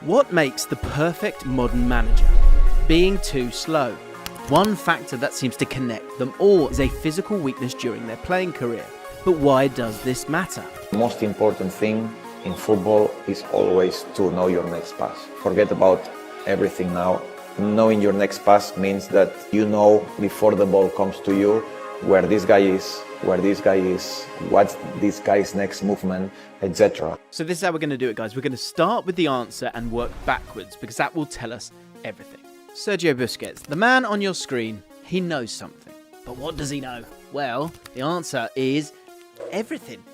What makes the perfect modern manager? Being too slow. One factor that seems to connect them all is a physical weakness during their playing career. But why does this matter? The most important thing in football is always to know your next pass. Forget about everything now. Knowing your next pass means that you know before the ball comes to you where this guy is, what's this guy's next movement, etc. So this is how we're going to do it, guys. We're going to start with the answer and work backwards because that will tell us everything. Sergio Busquets, the man on your screen, he knows something. But what does he know? Well, the answer is everything.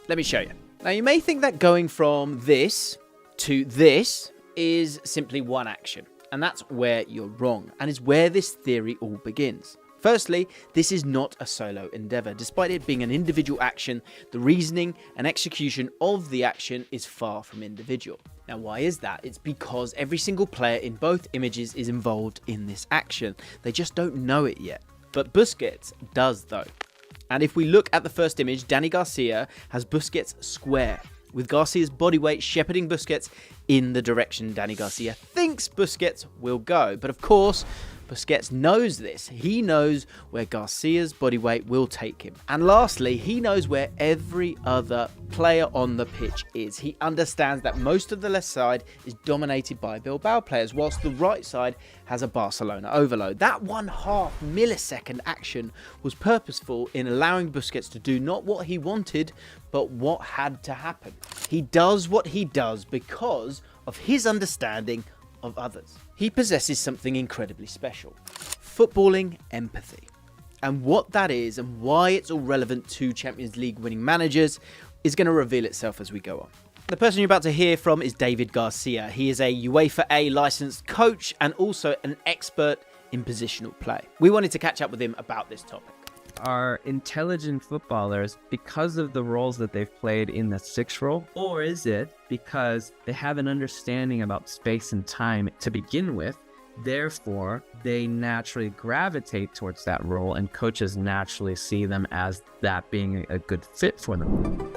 Let me show you. Now, you may think that going from this to this is simply one action. And that's where you're wrong, and is where this theory all begins. Firstly, this is not a solo endeavour. Despite it being an individual action, the reasoning and execution of the action is far from individual. Now, why is that? It's because every single player in both images is involved in this action. They just don't know it yet. But Busquets does, though. And if we look at the first image, Dani Garcia has Busquets square, with Garcia's body weight shepherding Busquets in the direction Dani Garcia thinks Busquets will go. But of course, Busquets knows this. He knows where Garcia's body weight will take him. And lastly, he knows where every other player on the pitch is. He understands that most of the left side is dominated by Bilbao players, whilst the right side has a Barcelona overload. That 1/2 millisecond action was purposeful in allowing Busquets to do not what he wanted, but what had to happen. He does what he does because of his understanding of others. He possesses something incredibly special: footballing empathy. And what that is and why it's all relevant to Champions League winning managers is going to reveal itself as we go on. The person you're about to hear from is David Garcia. He is a UEFA A licensed coach and also an expert in positional play. We wanted to catch up with him about this topic. Are intelligent footballers because of the roles that they've played in the 6 role? Or is it because they have an understanding about space and time to begin with, therefore they naturally gravitate towards that role and coaches naturally see them as that being a good fit for them?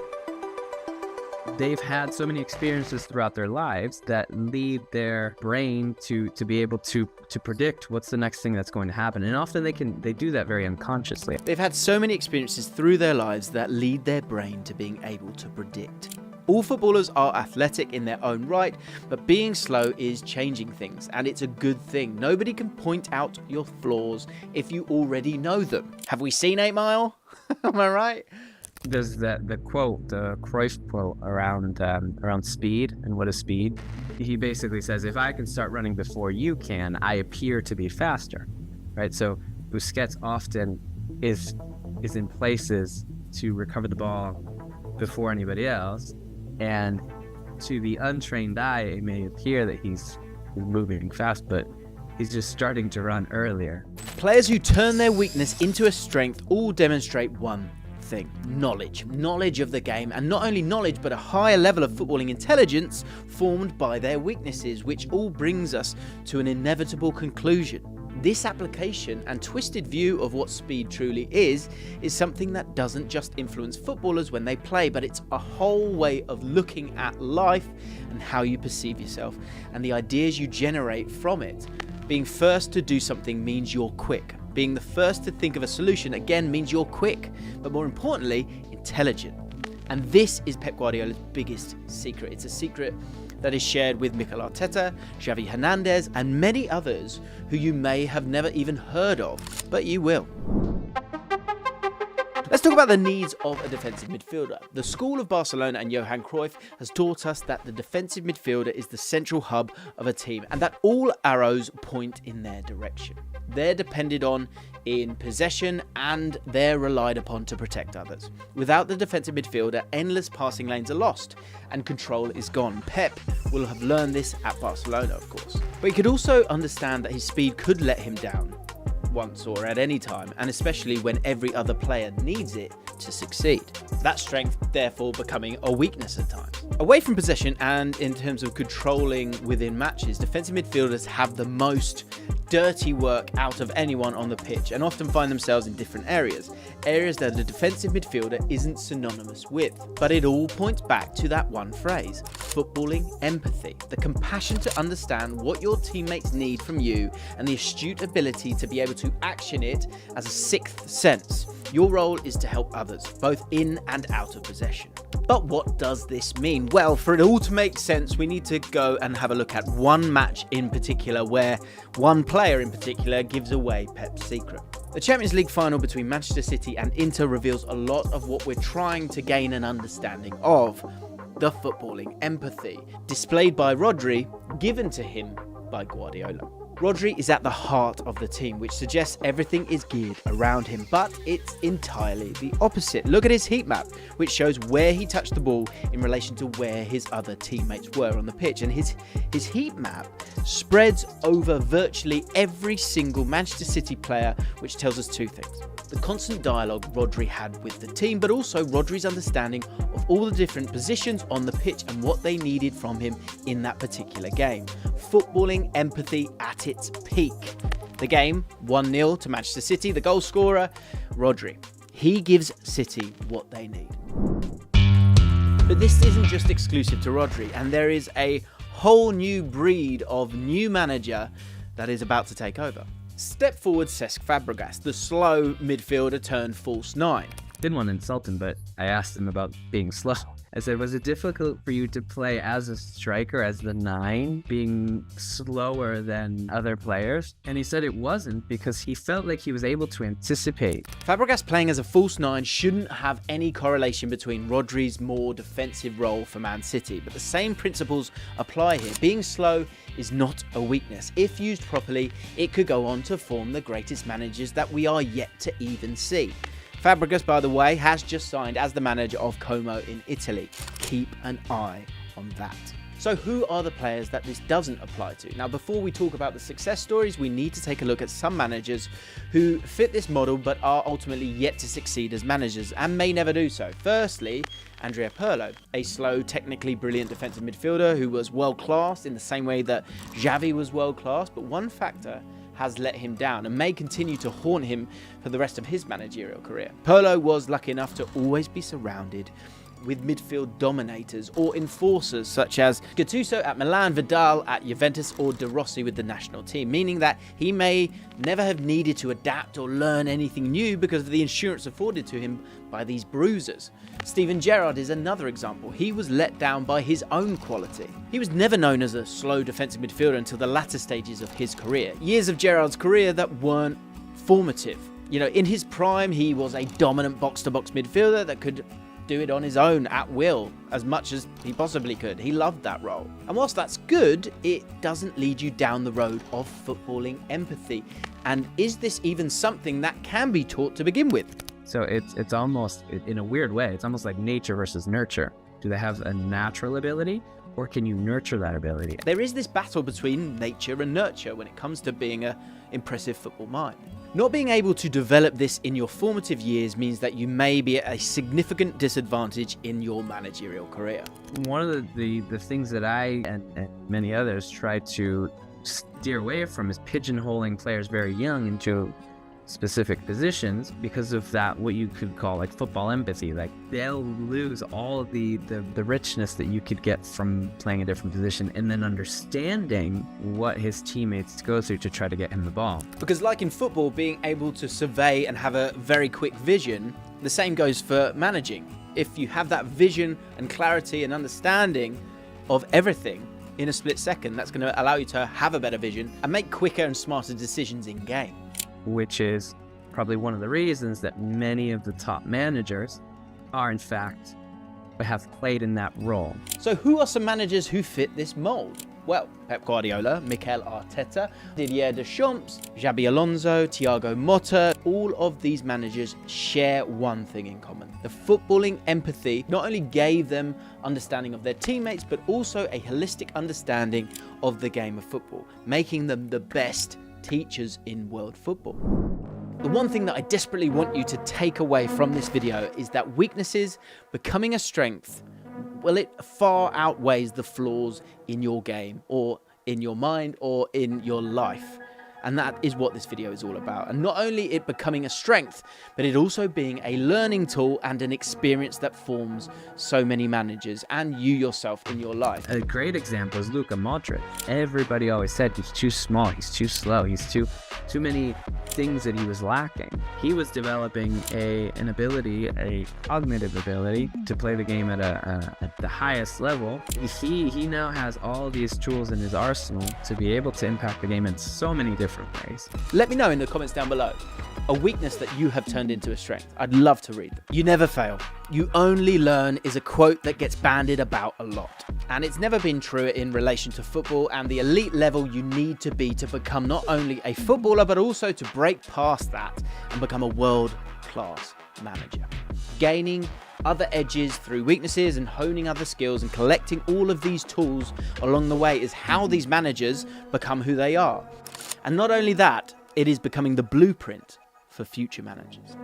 They've had so many experiences throughout their lives that lead their brain to be able to predict what's the next thing that's going to happen. And often they do that very unconsciously. They've had so many experiences through their lives that lead their brain to being able to predict. All footballers are athletic in their own right, but being slow is changing things, and it's a good thing. Nobody can point out your flaws if you already know them. Have we seen 8 Mile? Am I right? There's the quote, the Cruyff quote around speed and what is speed. He basically says, if I can start running before you can, I appear to be faster, right? So Busquets often is in places to recover the ball before anybody else, and to the untrained eye, it may appear that he's moving fast, but he's just starting to run earlier. Players who turn their weakness into a strength all demonstrate one thing: knowledge of the game, and not only knowledge but a higher level of footballing intelligence formed by their weaknesses, which all brings us to an inevitable conclusion. This application and twisted view of what speed truly is something that doesn't just influence footballers when they play, but it's a whole way of looking at life and how you perceive yourself and the ideas you generate from it. Being first to do something means you're quick. Being the first to think of a solution, again, means you're quick, but more importantly, intelligent. And this is Pep Guardiola's biggest secret. It's a secret that is shared with Mikel Arteta, Xavi Hernandez, and many others who you may have never even heard of, but you will. Let's talk about the needs of a defensive midfielder. The school of Barcelona and Johan Cruyff has taught us that the defensive midfielder is the central hub of a team and that all arrows point in their direction. They're depended on in possession and they're relied upon to protect others. Without the defensive midfielder, endless passing lanes are lost and control is gone. Pep will have learned this at Barcelona, of course. But he could also understand that his speed could let him down once or at any time, and especially when every other player needs it to succeed. That strength therefore becoming a weakness at times. Away from possession and in terms of controlling within matches, defensive midfielders have the most dirty work out of anyone on the pitch and often find themselves in different areas that a defensive midfielder isn't synonymous with. But it all points back to that one phrase: footballing empathy, the compassion to understand what your teammates need from you and the astute ability to be able to action it as a sixth sense. Your role is to help others, both in and out of possession. But what does this mean? Well, for it all to make sense, we need to go and have a look at one match in particular where one player in particular gives away Pep's secret. The Champions League final between Manchester City and Inter reveals a lot of what we're trying to gain an understanding of: the footballing empathy displayed by Rodri, given to him by Guardiola. Rodri is at the heart of the team, which suggests everything is geared around him, but it's entirely the opposite. Look at his heat map, which shows where he touched the ball in relation to where his other teammates were on the pitch, and his heat map spreads over virtually every single Manchester City player, which tells us two things: the constant dialogue Rodri had with the team, but also Rodri's understanding of all the different positions on the pitch and what they needed from him in that particular game. Footballing empathy at its peak. The game, 1-0 to Manchester City, the goal scorer, Rodri. He gives City what they need. But this isn't just exclusive to Rodri, and there is a whole new breed of new manager that is about to take over. Step forward Cesc Fabregas, the slow midfielder turned false nine. Didn't want to insult him, but I asked him about being slow. I said, was it difficult for you to play as a striker, as the 9, being slower than other players? And he said it wasn't, because he felt like he was able to anticipate. Fabregas playing as a false 9 shouldn't have any correlation between Rodri's more defensive role for Man City, but the same principles apply here. Being slow is not a weakness. If used properly, it could go on to form the greatest managers that we are yet to even see. Fabregas, by the way, has just signed as the manager of Como in Italy. Keep an eye on that. So who are the players that this doesn't apply to? Now, before we talk about the success stories, we need to take a look at some managers who fit this model but are ultimately yet to succeed as managers and may never do so. Firstly, Andrea Pirlo, a slow, technically brilliant defensive midfielder who was world-class in the same way that Xavi was world-class, but one factor has let him down and may continue to haunt him for the rest of his managerial career. Pirlo was lucky enough to always be surrounded with midfield dominators or enforcers such as Gattuso at Milan, Vidal at Juventus, or De Rossi with the national team, meaning that he may never have needed to adapt or learn anything new because of the insurance afforded to him by these bruisers. Steven Gerrard is another example. He was let down by his own quality. He was never known as a slow defensive midfielder until the latter stages of his career. Years of Gerrard's career that weren't formative. You know, in his prime, he was a dominant box-to-box midfielder that could do it on his own at will as much as he possibly could. He loved that role. And whilst that's good, it doesn't lead you down the road of footballing empathy. And is this even something that can be taught to begin with? So it's almost, in a weird way, it's almost like nature versus nurture. Do they have a natural ability, or can you nurture that ability? There is this battle between nature and nurture when it comes to being an impressive football mind. Not being able to develop this in your formative years means that you may be at a significant disadvantage in your managerial career. One of the things that I and many others try to steer away from is pigeonholing players very young into specific positions because of that, what you could call like football empathy. Like they'll lose all of the richness that you could get from playing a different position and then understanding what his teammates go through to try to get him the ball. Because like in football, being able to survey and have a very quick vision, the same goes for managing. If you have that vision and clarity and understanding of everything in a split second, that's going to allow you to have a better vision and make quicker and smarter decisions in game. Which is probably one of the reasons that many of the top managers are, in fact, have played in that role. So who are some managers who fit this mold? Well, Pep Guardiola, Mikel Arteta, Didier Deschamps, Xabi Alonso, Thiago Motta, all of these managers share one thing in common. The footballing empathy not only gave them understanding of their teammates, but also a holistic understanding of the game of football, making them the best teachers in world football. The one thing that I desperately want you to take away from this video is that weaknesses becoming a strength, well, it far outweighs the flaws in your game or in your mind or in your life. And that is what this video is all about. And not only it becoming a strength, but it also being a learning tool and an experience that forms so many managers and you yourself in your life. A great example is Luka Modric. Everybody always said he's too small, he's too slow, he's too many things that he was lacking. He was developing an ability, a cognitive ability to play the game at the highest level. He now has all these tools in his arsenal to be able to impact the game in so many different ways. Let me know in the comments down below a weakness that you have turned into a strength. I'd love to read them. You never fail. You only learn is a quote that gets bandied about a lot. And it's never been true in relation to football and the elite level you need to be to become not only a footballer, but also to break past that and become a world-class manager. Gaining other edges through weaknesses and honing other skills and collecting all of these tools along the way is how these managers become who they are. And not only that, it is becoming the blueprint for future managers.